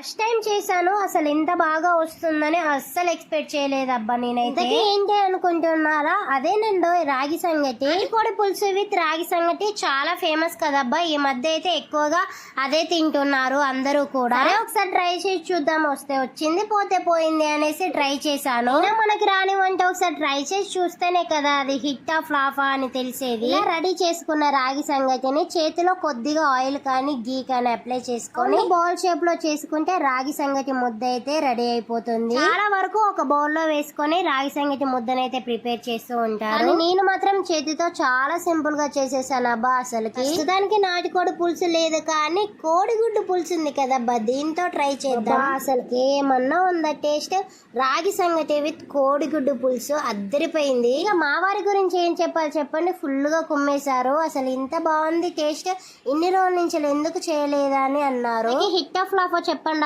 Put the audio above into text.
First time చేశాను. అసలు ఇంత బాగా వస్తుందని అస్సలు ఎక్స్పెక్ట్ చేయలేదబ్బా నేనైతే. ఏంటి అనుకుంటున్నారా? అదేనండో రాగి సంగటి. కోడి పులుసు విత్ రాగి సంగటి చాలా ఫేమస్ కదబ్బా. ఈ మధ్య అయితే ఎక్కువగా అదే తింటున్నారు అందరూ కూడా. అదే ఒకసారి ట్రై చేసి చూద్దాం, వస్తే వచ్చింది పోతే పోయింది అనేసి ట్రై చేశాను. మనకి రాని వంట ఒకసారి ట్రై చేసి చూస్తేనే కదా అది హిట్టా ఫ్లాఫా అని తెలిసేది. రెడీ చేసుకున్న రాగి సంగటిని చేతిలో కొద్దిగా ఆయిల్ కానీ గీ కానీ అప్లై చేసుకొని బౌల్ షేప్ లో చేసుకుంటే రాగి సంగటి ముద్ద అయితే రెడీ అయిపోతుంది. చాలా వరకు ఒక బౌల్ లో వేసుకొని రాగి సంగటి ముద్దనైతే ప్రిపేర్ చేస్తూ ఉంటారు. నేను మాత్రం చేతితో చాలా సింపుల్ గా చేసేసాను అబ్బా. అసలుకి ప్రస్తుతానికి నాటుకోడి పులుసు లేదు కానీ కోడిగుడ్డు పులుసు ఉంది కదబ్బా, దీంతో ట్రై చేద్దాం. అసలుకి ఏమన్నా ఉందా టేస్ట్? రాగి సంగటి విత్ కోడిగుడ్డు పులుసు అద్దరిపోయింది. ఇక మా వారి గురించి ఏం చెప్పాలి చెప్పండి, ఫుల్ గా కుమ్మేశారు. అసలు ఇంత బాగుంది టేస్ట్, ఇన్ని రోజుల నుంచి ఎందుకు చేయలేదా అని అన్నారు. హిట్ ఆఫ్ ఫ్లాప్ చెప్పండి